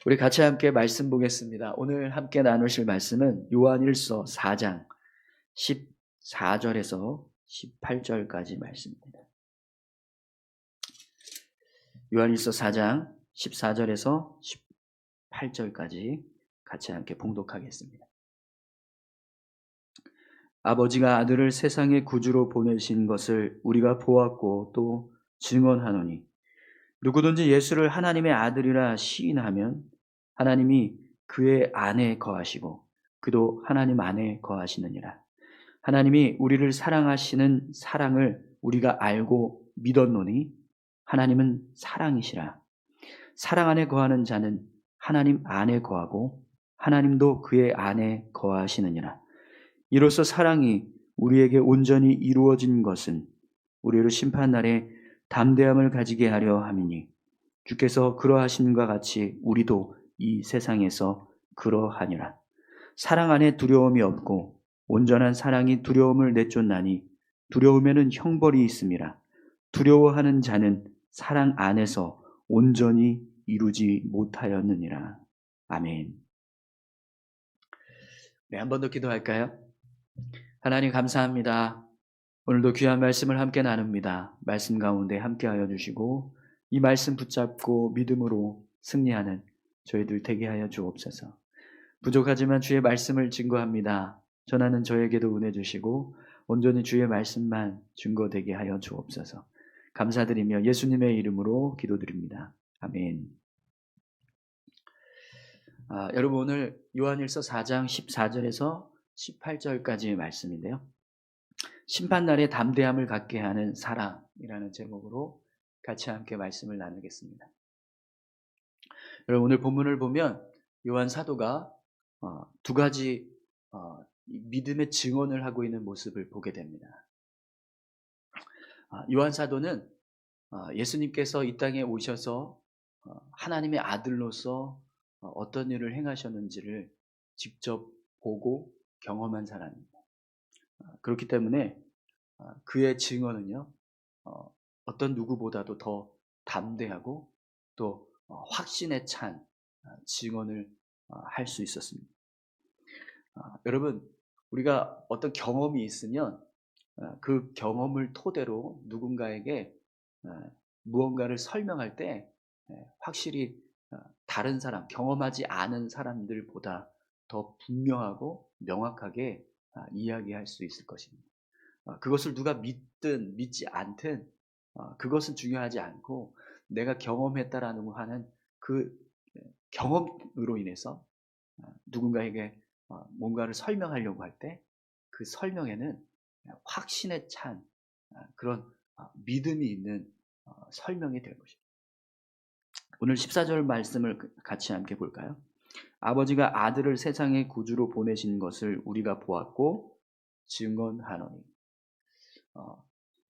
우리 같이 함께 말씀 보겠습니다. 오늘 함께 나누실 말씀은 요한일서 4장 14절에서 18절까지 말씀입니다. 요한일서 4장 14절에서 18절까지 같이 함께 봉독하겠습니다. 아버지가 아들을 세상의 구주로 보내신 것을 우리가 보았고 또 증언하노니 누구든지 예수를 하나님의 아들이라 시인하면 하나님이 그의 안에 거하시고 그도 하나님 안에 거하시느니라. 하나님이 우리를 사랑하시는 사랑을 우리가 알고 믿었노니 하나님은 사랑이시라. 사랑 안에 거하는 자는 하나님 안에 거하고 하나님도 그의 안에 거하시느니라. 이로써 사랑이 우리에게 온전히 이루어진 것은 우리를 심판날에 담대함을 가지게 하려 함이니 주께서 그러하심과 같이 우리도 이 세상에서 그러하니라. 사랑 안에 두려움이 없고 온전한 사랑이 두려움을 내쫓나니 두려움에는 형벌이 있음이라. 두려워하는 자는 사랑 안에서 온전히 이루지 못하였느니라. 아멘. 네, 한 번 더 기도할까요? 하나님 감사합니다. 오늘도 귀한 말씀을 함께 나눕니다. 말씀 가운데 함께하여 주시고 이 말씀 붙잡고 믿음으로 승리하는 저희들 되게 하여 주옵소서. 부족하지만 주의 말씀을 증거합니다. 전하는 저에게도 은혜 주시고 온전히 주의 말씀만 증거되게 하여 주옵소서. 감사드리며 예수님의 이름으로 기도드립니다. 아멘. 여러분 오늘 요한일서 4장 14절에서 18절까지의 말씀인데요. 심판날에 담대함을 갖게 하는 사랑이라는 제목으로 같이 함께 말씀을 나누겠습니다. 여러분 오늘 본문을 보면 요한 사도가 두 가지 믿음의 증언을 하고 있는 모습을 보게 됩니다. 요한 사도는 예수님께서 이 땅에 오셔서 하나님의 아들로서 어떤 일을 행하셨는지를 직접 보고 경험한 사람입니다. 그렇기 때문에 그의 증언은요, 어떤 누구보다도 더 담대하고 또 확신에 찬 증언을 할 수 있었습니다. 여러분, 우리가 어떤 경험이 있으면 그 경험을 토대로 누군가에게 무언가를 설명할 때 확실히 다른 사람, 경험하지 않은 사람들보다 더 분명하고 명확하게 이야기할 수 있을 것입니다. 그것을 누가 믿든 믿지 않든 그것은 중요하지 않고 내가 경험했다라는 하는 그 경험으로 인해서 누군가에게 뭔가를 설명하려고 할 때 그 설명에는 확신에 찬 그런 믿음이 있는 설명이 될 것입니다. 오늘 14절 말씀을 같이 함께 볼까요? 아버지가 아들을 세상의 구주로 보내신 것을 우리가 보았고 증언하노니.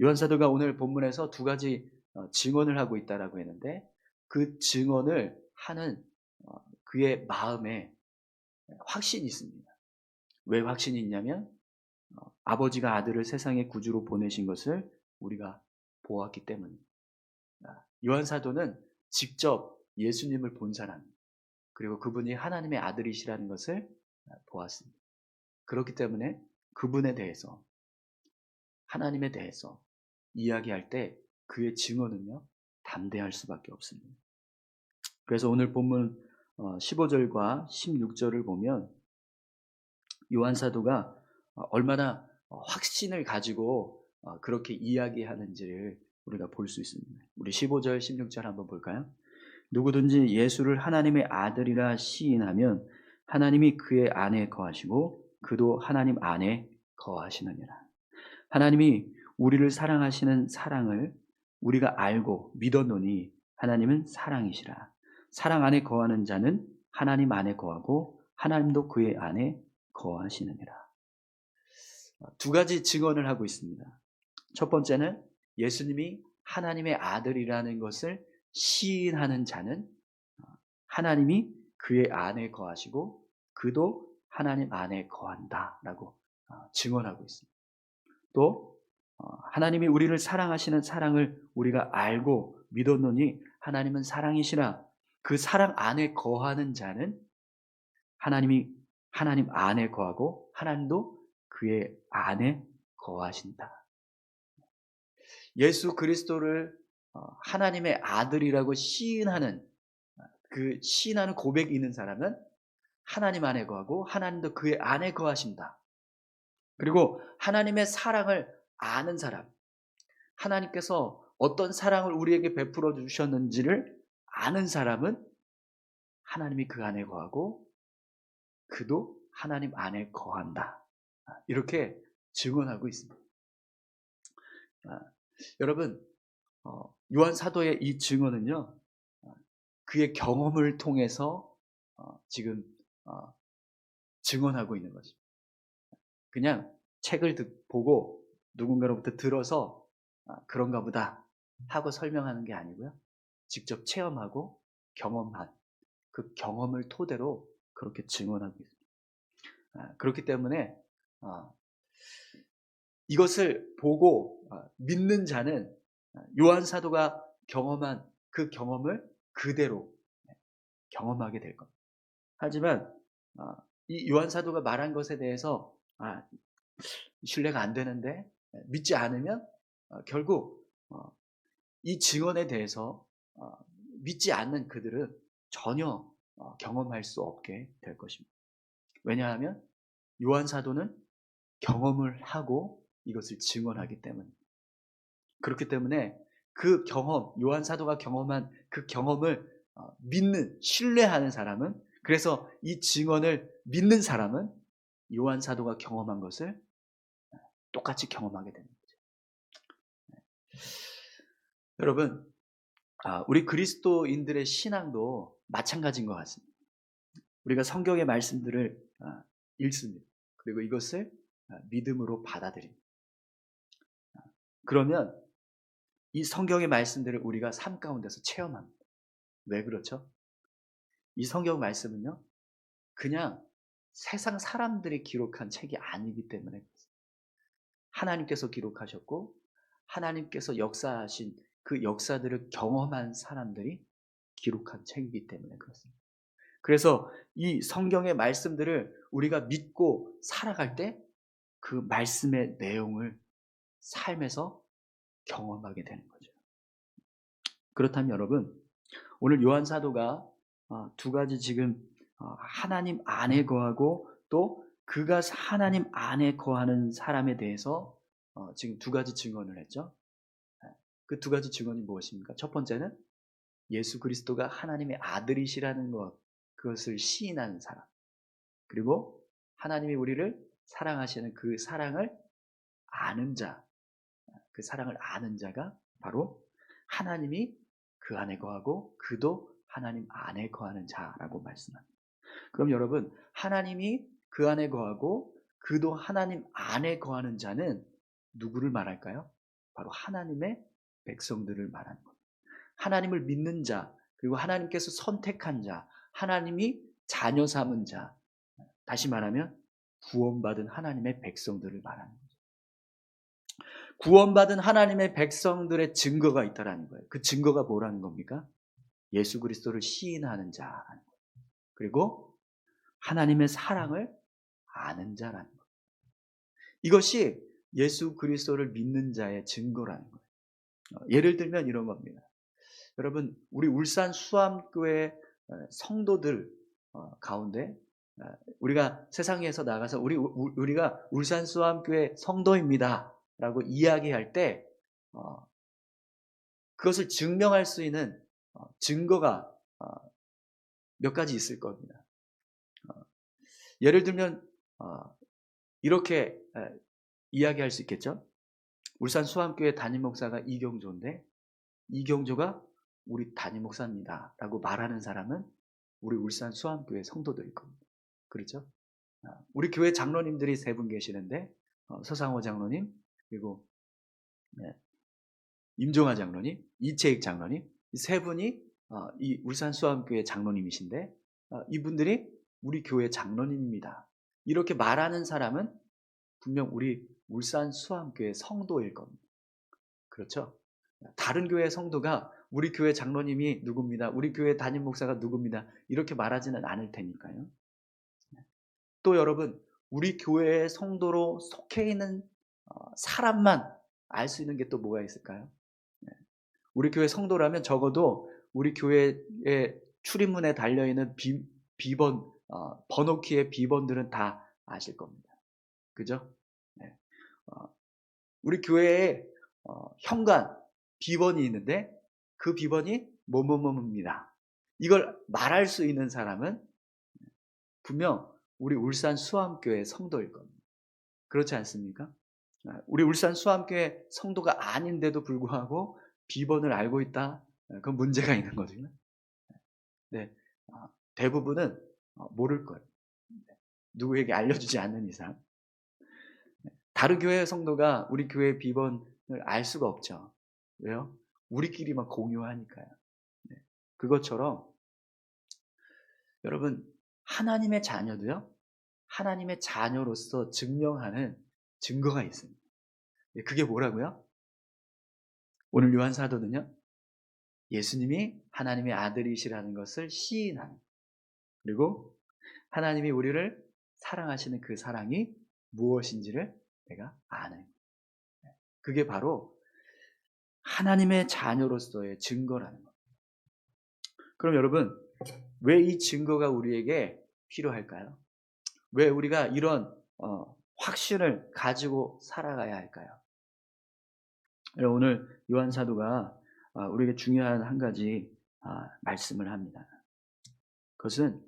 요한 사도가 오늘 본문에서 두 가지 증언을 하고 있다라고 했는데 그 증언을 하는 그의 마음에 확신이 있습니다. 왜 확신이 있냐면 아버지가 아들을 세상의 구주로 보내신 것을 우리가 보았기 때문입니다. 요한 사도는 직접 예수님을 본 사람입니다. 그리고 그분이 하나님의 아들이시라는 것을 보았습니다. 그렇기 때문에 그분에 대해서 하나님에 대해서 이야기할 때 그의 증언은요 담대할 수밖에 없습니다. 그래서 오늘 본문 15절과 16절을 보면 요한 사도가 얼마나 확신을 가지고 그렇게 이야기하는지를 우리가 볼 수 있습니다. 우리 15절 16절 한번 볼까요? 누구든지 예수를 하나님의 아들이라 시인하면 하나님이 그의 안에 거하시고 그도 하나님 안에 거하시느니라. 하나님이 우리를 사랑하시는 사랑을 우리가 알고 믿었노니 하나님은 사랑이시라. 사랑 안에 거하는 자는 하나님 안에 거하고 하나님도 그의 안에 거하시느니라. 두 가지 증언을 하고 있습니다. 첫 번째는 예수님이 하나님의 아들이라는 것을 시인하는 자는 하나님이 그의 안에 거하시고 그도 하나님 안에 거한다라고 증언하고 있습니다. 또 하나님이 우리를 사랑하시는 사랑을 우리가 알고 믿었노니 하나님은 사랑이시라. 그 사랑 안에 거하는 자는 하나님 안에 거하고 하나님도 그의 안에 거하신다. 예수 그리스도를 하나님의 아들이라고 시인하는 그 시인하는 고백이 있는 사람은 하나님 안에 거하고 하나님도 그의 안에 거하신다. 그리고 하나님의 사랑을 아는 사람, 하나님께서 어떤 사랑을 우리에게 베풀어 주셨는지를 아는 사람은 하나님이 그 안에 거하고 그도 하나님 안에 거한다. 이렇게 증언하고 있습니다. 여러분, 요한 사도의 이 증언은요, 그의 경험을 통해서 지금 증언하고 있는 것입니다. 그냥 책을 보고 누군가로부터 들어서 그런가 보다 하고 설명하는 게 아니고요. 직접 체험하고 경험한 그 경험을 토대로 그렇게 증언하고 있습니다. 그렇기 때문에 이것을 보고 믿는 자는 요한 사도가 경험한 그 경험을 그대로 경험하게 될 겁니다. 하지만 이 요한 사도가 말한 것에 대해서 신뢰가 안 되는데 믿지 않으면 결국 이 증언에 대해서 믿지 않는 그들은 전혀 경험할 수 없게 될 것입니다. 왜냐하면 요한 사도는 경험을 하고 이것을 증언하기 때문입니다. 그렇기 때문에 그 경험, 요한 사도가 경험한 그 경험을 믿는, 신뢰하는 사람은, 그래서 이 증언을 믿는 사람은 요한 사도가 경험한 것을 똑같이 경험하게 되는 거죠. 여러분, 우리 그리스도인들의 신앙도 마찬가지인 것 같습니다. 우리가 성경의 말씀들을 읽습니다. 그리고 이것을 믿음으로 받아들입니다. 그러면 이 성경의 말씀들을 우리가 삶 가운데서 체험합니다. 왜 그렇죠? 이 성경 말씀은요, 그냥 세상 사람들이 기록한 책이 아니기 때문에 그렇습니다. 하나님께서 기록하셨고 하나님께서 역사하신 그 역사들을 경험한 사람들이 기록한 책이기 때문에 그렇습니다. 그래서 이 성경의 말씀들을 우리가 믿고 살아갈 때 그 말씀의 내용을 삶에서 경험하게 되는 거죠. 그렇다면 여러분, 오늘 요한 사도가 두 가지 지금 하나님 안에 거하고 또 그가 하나님 안에 거하는 사람에 대해서 지금 두 가지 증언을 했죠. 그 두 가지 증언이 무엇입니까? 첫 번째는 예수 그리스도가 하나님의 아들이시라는 것, 그것을 시인하는 사람. 그리고 하나님이 우리를 사랑하시는 그 사랑을 아는 자, 그 사랑을 아는 자가 바로 하나님이 그 안에 거하고 그도 하나님 안에 거하는 자라고 말씀합니다. 그럼 여러분, 하나님이 그 안에 거하고 그도 하나님 안에 거하는 자는 누구를 말할까요? 바로 하나님의 백성들을 말하는 겁니다. 하나님을 믿는 자, 그리고 하나님께서 선택한 자, 하나님이 자녀 삼은 자, 다시 말하면 구원받은 하나님의 백성들을 말하는 거죠. 구원받은 하나님의 백성들의 증거가 있다라는 거예요. 그 증거가 뭐라는 겁니까? 예수 그리스도를 시인하는 자라는 거예요. 그리고 하나님의 사랑을 아는 자라는 거예요. 이것이 예수 그리스도를 믿는 자의 증거라는 거예요. 예를 들면 이런 겁니다. 여러분, 우리 울산 수암교회 성도들 가운데 우리가 세상에서 나가서 우리가 울산 수암교회 성도입니다 라고 이야기할 때 그것을 증명할 수 있는 증거가 몇 가지 있을 겁니다. 예를 들면 이렇게 이야기할 수 있겠죠. 울산 수암교회 담임 목사가 이경조인데 이경조가 우리 담임 목사입니다 라고 말하는 사람은 우리 울산 수암교회 성도들일 겁니다. 그렇죠? 우리 교회 장로님들이 세 분 계시는데 서상호 장로님, 그리고 임종하 장로님, 이채익 장로님, 이 세 분이 이 울산 수암교회 장로님이신데 이분들이 우리 교회 장로님입니다. 이렇게 말하는 사람은 분명 우리 울산 수암교회 성도일 겁니다. 그렇죠? 다른 교회 성도가 우리 교회 장로님이 누굽니다. 우리 교회 담임 목사가 누굽니다. 이렇게 말하지는 않을 테니까요. 또 여러분, 우리 교회의 성도로 속해 있는 사람만 알 수 있는 게 또 뭐가 있을까요? 우리 교회 성도라면 적어도 우리 교회의 출입문에 달려있는 비번, 번호키의 비번들은 다 아실 겁니다. 그죠? 네. 우리 교회에 현관 비번이 있는데 그 비번이 뭐뭐뭐입니다. 이걸 말할 수 있는 사람은 분명 우리 울산 수암교회 성도일 겁니다. 그렇지 않습니까? 우리 울산 수암교회 성도가 아닌데도 불구하고 비번을 알고 있다? 그건 문제가 있는 거거든요. 네, 대부분은 모를 거예요. 누구에게 알려주지 않는 이상. 다른 교회 성도가 우리 교회 비번을 알 수가 없죠. 왜요? 우리끼리만 공유하니까요. 네. 그것처럼 여러분, 하나님의 자녀도요, 하나님의 자녀로서 증명하는 증거가 있습니다. 그게 뭐라고요? 오늘 요한 사도는요, 예수님이 하나님의 아들이시라는 것을 시인하는, 그리고 하나님이 우리를 사랑하시는 그 사랑이 무엇인지를 내가 아는, 그게 바로 하나님의 자녀로서의 증거라는 겁니다. 그럼 여러분, 왜 이 증거가 우리에게 필요할까요? 왜 우리가 이런 확신을 가지고 살아가야 할까요? 오늘 요한 사도가 우리에게 중요한 한 가지 말씀을 합니다. 그것은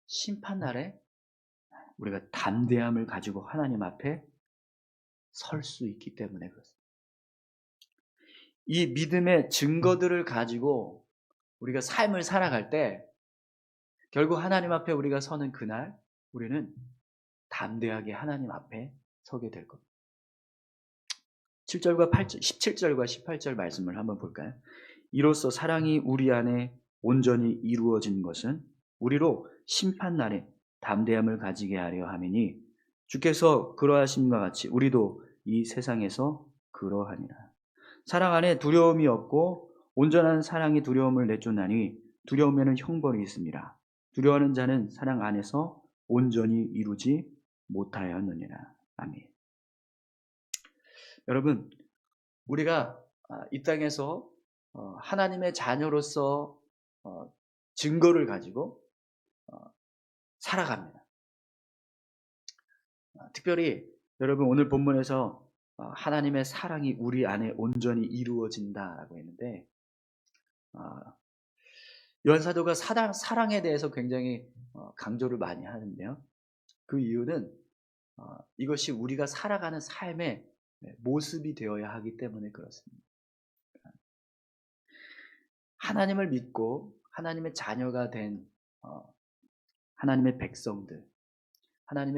심판날에 우리가 담대함을 가지고 하나님 앞에 설 수 있기 때문에 그렇습니다. 이 믿음의 증거들을 가지고 우리가 삶을 살아갈 때 결국 하나님 앞에 우리가 서는 그날 우리는 담대하게 하나님 앞에 서게 될 겁니다. 7절과 8절, 17절과 18절 말씀을 한번 볼까요? 이로써 사랑이 우리 안에 온전히 이루어진 것은 우리로 심판날에 담대함을 가지게 하려 함이니 주께서 그러하심과 같이 우리도 이 세상에서 그러하니라. 사랑 안에 두려움이 없고 온전한 사랑이 두려움을 내쫓나니 두려움에는 형벌이 있습니다. 두려워하는 자는 사랑 안에서 온전히 이루지 못하였느니라. 아멘. 여러분, 우리가 이 땅에서 하나님의 자녀로서 증거를 가지고 살아갑니다. 특별히 여러분 오늘 본문에서 하나님의 사랑이 우리 안에 온전히 이루어진다라고 했는데 요한 사도가 사랑에 대해서 굉장히 강조를 많이 하는데요. 그 이유는 이것이 우리가 살아가는 삶의 모습이 되어야 하기 때문에 그렇습니다. 하나님을 믿고 하나님의 자녀가 된 하나님의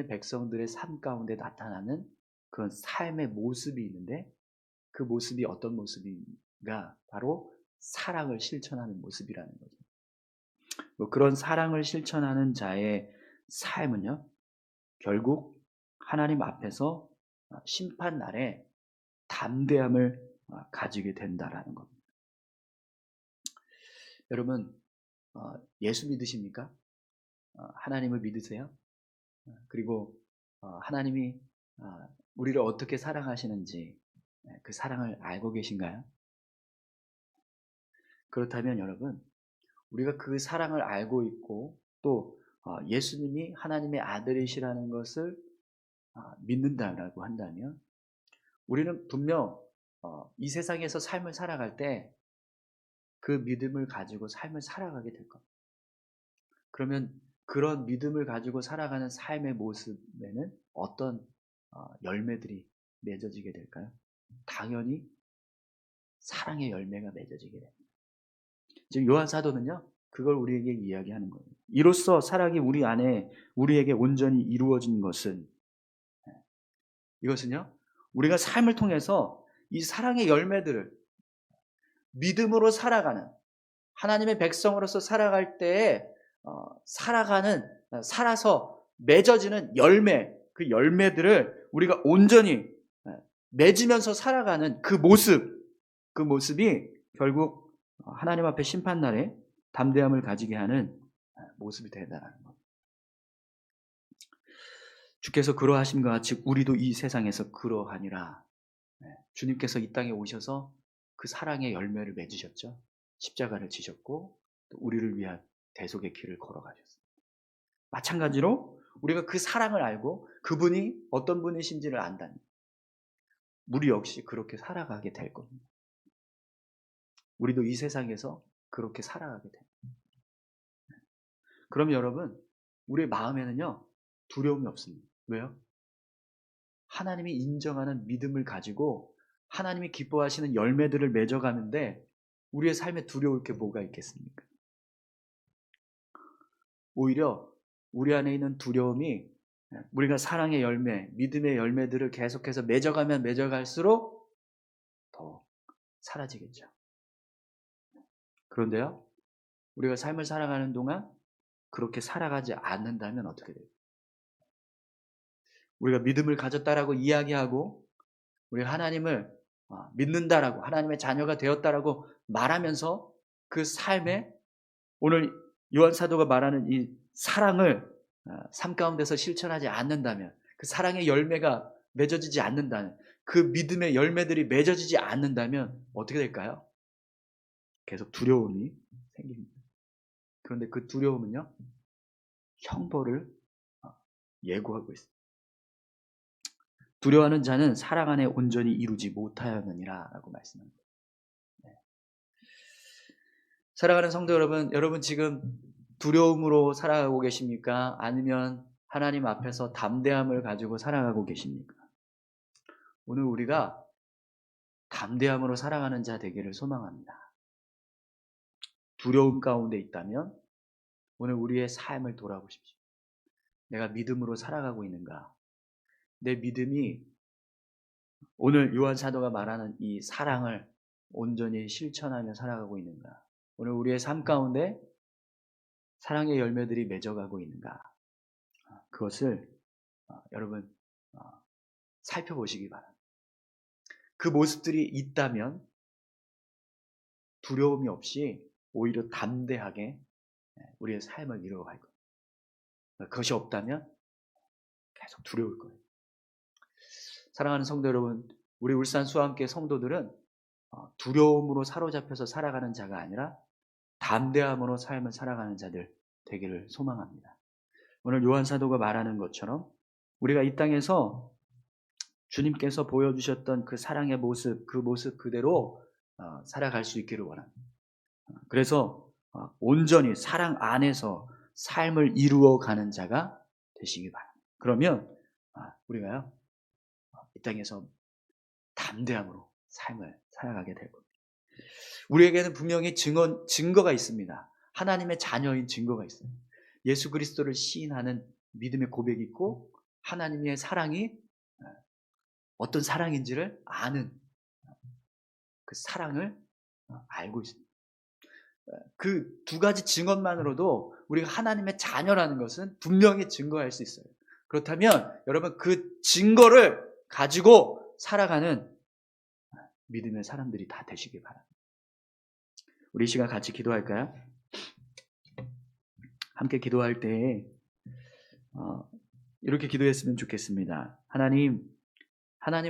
백성들의 삶 가운데 나타나는 그런 삶의 모습이 있는데 그 모습이 어떤 모습인가? 바로 사랑을 실천하는 모습이라는 거죠. 그런 사랑을 실천하는 자의 삶은요, 결국 하나님 앞에서 심판날에 담대함을 가지게 된다라는 겁니다. 여러분, 예수 믿으십니까? 하나님을 믿으세요? 그리고 하나님이 우리를 어떻게 사랑하시는지 그 사랑을 알고 계신가요? 그렇다면 여러분, 우리가 그 사랑을 알고 있고 또 예수님이 하나님의 아들이시라는 것을 믿는다라고 한다면 우리는 분명 이 세상에서 삶을 살아갈 때 그 믿음을 가지고 삶을 살아가게 될 겁니다. 그러면 그런 믿음을 가지고 살아가는 삶의 모습에는 어떤 열매들이 맺어지게 될까요? 당연히 사랑의 열매가 맺어지게 됩니다. 지금 요한 사도는요, 그걸 우리에게 이야기하는 거예요. 이로써 사랑이 우리 안에 우리에게 온전히 이루어진 것은 이것은요, 우리가 삶을 통해서 이 사랑의 열매들을 믿음으로 살아가는 하나님의 백성으로서 살아갈 때에 살아서 맺어지는 열매, 그 열매들을 우리가 온전히 맺으면서 살아가는 그 모습, 그 모습이 결국 하나님 앞에 심판날에 담대함을 가지게 하는 모습이 된다는 것. 주께서 그러하신 것 같이 우리도 이 세상에서 그러하니라. 주님께서 이 땅에 오셔서 그 사랑의 열매를 맺으셨죠. 십자가를 지셨고 또 우리를 위한 대속의 길을 걸어가셨습니다. 마찬가지로 우리가 그 사랑을 알고 그분이 어떤 분이신지를 안다니 우리 역시 그렇게 살아가게 될 겁니다. 우리도 이 세상에서 그렇게 살아가게 됩니다. 그럼 여러분, 우리의 마음에는요 두려움이 없습니다. 왜요? 하나님이 인정하는 믿음을 가지고 하나님이 기뻐하시는 열매들을 맺어가는데 우리의 삶에 두려울 게 뭐가 있겠습니까? 오히려 우리 안에 있는 두려움이 우리가 사랑의 열매, 믿음의 열매들을 계속해서 맺어가면 맺어갈수록 더 사라지겠죠. 그런데요, 우리가 삶을 살아가는 동안 그렇게 살아가지 않는다면 어떻게 돼요? 우리가 믿음을 가졌다라고 이야기하고 우리가 하나님을 믿는다라고 하나님의 자녀가 되었다라고 말하면서 그 삶에 오늘 요한 사도가 말하는 이 사랑을 삶 가운데서 실천하지 않는다면, 그 사랑의 열매가 맺어지지 않는다면, 그 믿음의 열매들이 맺어지지 않는다면 어떻게 될까요? 계속 두려움이 생깁니다. 그런데 그 두려움은요 형벌을 예고하고 있습니다. 두려워하는 자는 사랑 안에 온전히 이루지 못하였느니라 라고 말씀합니다. 사랑하는 성도 여러분, 여러분 지금 두려움으로 살아가고 계십니까? 아니면 하나님 앞에서 담대함을 가지고 살아가고 계십니까? 오늘 우리가 담대함으로 살아가는 자 되기를 소망합니다. 두려움 가운데 있다면 오늘 우리의 삶을 돌아보십시오. 내가 믿음으로 살아가고 있는가? 내 믿음이 오늘 요한 사도가 말하는 이 사랑을 온전히 실천하며 살아가고 있는가? 오늘 우리의 삶 가운데 사랑의 열매들이 맺어가고 있는가? 그것을 여러분 살펴보시기 바랍니다. 그 모습들이 있다면 두려움이 없이 오히려 담대하게 우리의 삶을 이루어갈 거예요. 그것이 없다면 계속 두려울 거예요. 사랑하는 성도 여러분, 우리 울산 수아함께 성도들은 두려움으로 사로잡혀서 살아가는 자가 아니라 담대함으로 삶을 살아가는 자들 되기를 소망합니다. 오늘 요한 사도가 말하는 것처럼 우리가 이 땅에서 주님께서 보여주셨던 그 사랑의 모습, 그 모습 그대로 살아갈 수 있기를 원합니다. 그래서 온전히 사랑 안에서 삶을 이루어가는 자가 되시기 바랍니다. 그러면 우리가요 이 땅에서 담대함으로 삶을 살아가게 될 겁니다. 우리에게는 분명히 증거가 있습니다. 하나님의 자녀인 증거가 있어요. 예수 그리스도를 시인하는 믿음의 고백이 있고 하나님의 사랑이 어떤 사랑인지를 아는 그 사랑을 알고 있습니다. 그 두 가지 증언만으로도 우리가 하나님의 자녀라는 것은 분명히 증거할 수 있어요. 그렇다면 여러분 그 증거를 가지고 살아가는 믿음의 사람들이 다 되시길 바랍니다. 우리 이 시간 같이 기도할까요? 함께 기도할 때 이렇게 기도했으면 좋겠습니다. 하나님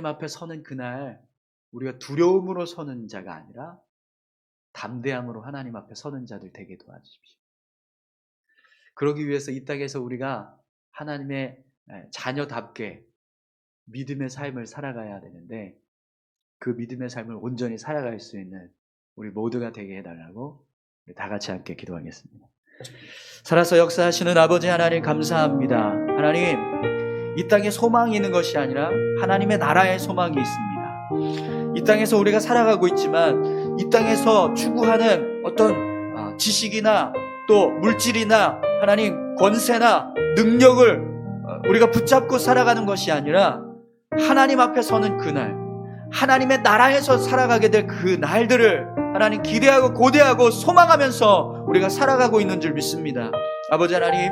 앞에 서는 그날 우리가 두려움으로 서는 자가 아니라 담대함으로 하나님 앞에 서는 자들 되게 도와주십시오. 그러기 위해서 이 땅에서 우리가 하나님의 자녀답게 믿음의 삶을 살아가야 되는데 그 믿음의 삶을 온전히 살아갈 수 있는 우리 모두가 되게 해달라고 우리 다 같이 함께 기도하겠습니다. 살아서 역사하시는 아버지 하나님 감사합니다. 하나님 이 땅에 소망이 있는 것이 아니라 하나님의 나라의 소망이 있습니다. 이 땅에서 우리가 살아가고 있지만 이 땅에서 추구하는 어떤 지식이나 또 물질이나 하나님 권세나 능력을 우리가 붙잡고 살아가는 것이 아니라 하나님 앞에 서는 그날 하나님의 나라에서 살아가게 될 그 날들을 하나님 기대하고 고대하고 소망하면서 우리가 살아가고 있는 줄 믿습니다. 아버지 하나님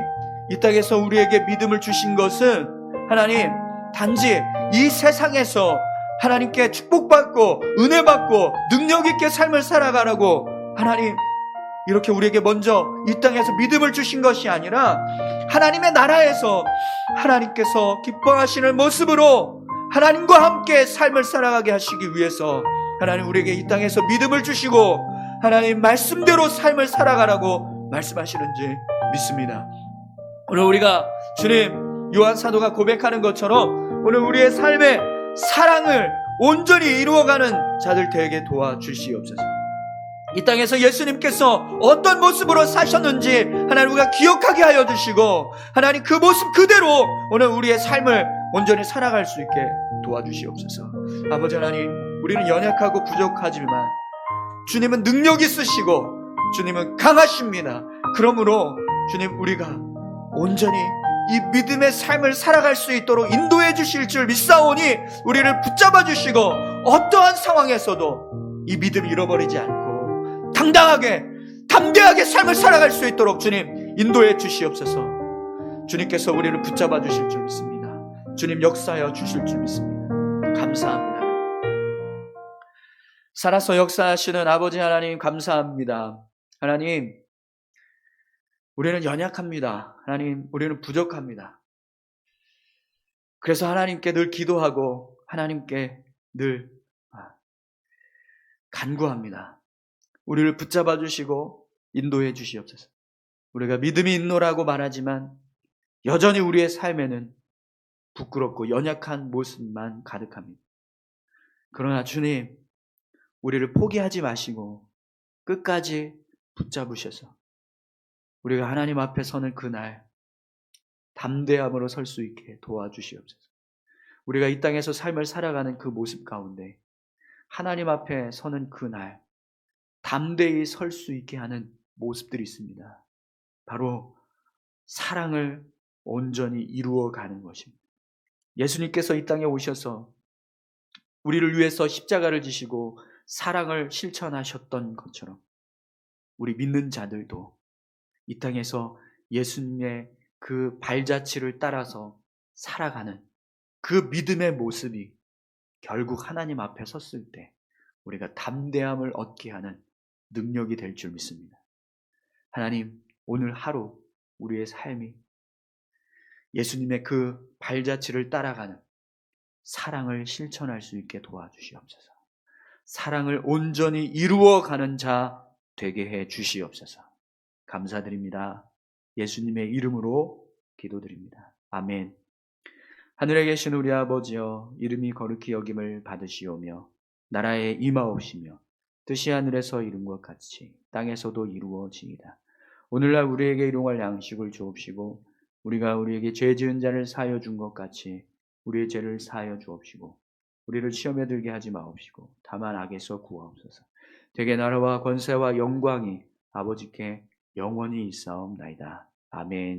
이 땅에서 우리에게 믿음을 주신 것은 하나님 단지 이 세상에서 하나님께 축복받고 은혜받고 능력 있게 삶을 살아가라고 하나님 이렇게 우리에게 먼저 이 땅에서 믿음을 주신 것이 아니라 하나님의 나라에서 하나님께서 기뻐하시는 모습으로 하나님과 함께 삶을 살아가게 하시기 위해서 하나님 우리에게 이 땅에서 믿음을 주시고 하나님 말씀대로 삶을 살아가라고 말씀하시는지 믿습니다. 오늘 우리가 주님 요한 사도가 고백하는 것처럼 오늘 우리의 삶의 사랑을 온전히 이루어가는 자들 되게 도와주시옵소서. 이 땅에서 예수님께서 어떤 모습으로 사셨는지 하나님 우리가 기억하게 하여 주시고 하나님 그 모습 그대로 오늘 우리의 삶을 온전히 살아갈 수 있게 도와주시옵소서. 아버지 하나님 우리는 연약하고 부족하지만 주님은 능력 있으시고 주님은 강하십니다. 그러므로 주님 우리가 온전히 이 믿음의 삶을 살아갈 수 있도록 인도해 주실 줄 믿사오니 우리를 붙잡아 주시고 어떠한 상황에서도 이 믿음 잃어버리지 않고 당당하게 담대하게 삶을 살아갈 수 있도록 주님 인도해 주시옵소서. 주님께서 우리를 붙잡아 주실 줄 믿습니다. 주님 역사하여 주실 줄 믿습니다. 감사합니다. 살아서 역사하시는 아버지 하나님 감사합니다. 하나님 우리는 연약합니다. 하나님 우리는 부족합니다. 그래서 하나님께 늘 기도하고 하나님께 늘 간구합니다. 우리를 붙잡아 주시고 인도해 주시옵소서. 우리가 믿음이 있노라고 말하지만 여전히 우리의 삶에는 부끄럽고 연약한 모습만 가득합니다. 그러나 주님 우리를 포기하지 마시고 끝까지 붙잡으셔서 우리가 하나님 앞에 서는 그날 담대함으로 설 수 있게 도와주시옵소서. 우리가 이 땅에서 삶을 살아가는 그 모습 가운데 하나님 앞에 서는 그날 담대히 설 수 있게 하는 모습들이 있습니다. 바로 사랑을 온전히 이루어가는 것입니다. 예수님께서 이 땅에 오셔서 우리를 위해서 십자가를 지시고 사랑을 실천하셨던 것처럼 우리 믿는 자들도 이 땅에서 예수님의 그 발자취를 따라서 살아가는 그 믿음의 모습이 결국 하나님 앞에 섰을 때 우리가 담대함을 얻게 하는 능력이 될 줄 믿습니다. 하나님 오늘 하루 우리의 삶이 예수님의 그 발자취를 따라가는 사랑을 실천할 수 있게 도와주시옵소서. 사랑을 온전히 이루어가는 자 되게 해 주시옵소서. 감사드립니다. 예수님의 이름으로 기도드립니다. 아멘. 하늘에 계신 우리 아버지여 이름이 거룩히 여김을 받으시오며 나라에 임하옵시며 뜻이 하늘에서 이룬 것 같이 땅에서도 이루어지이다. 오늘날 우리에게 일용할 양식을 주옵시고 우리가 우리에게 죄 지은 자를 사하여 준 것 같이 우리의 죄를 사하여 주옵시고 우리를 시험에 들게 하지 마옵시고 다만 악에서 구하옵소서. 되게 나라와 권세와 영광이 아버지께 영원히 있사옵나이다. 아멘.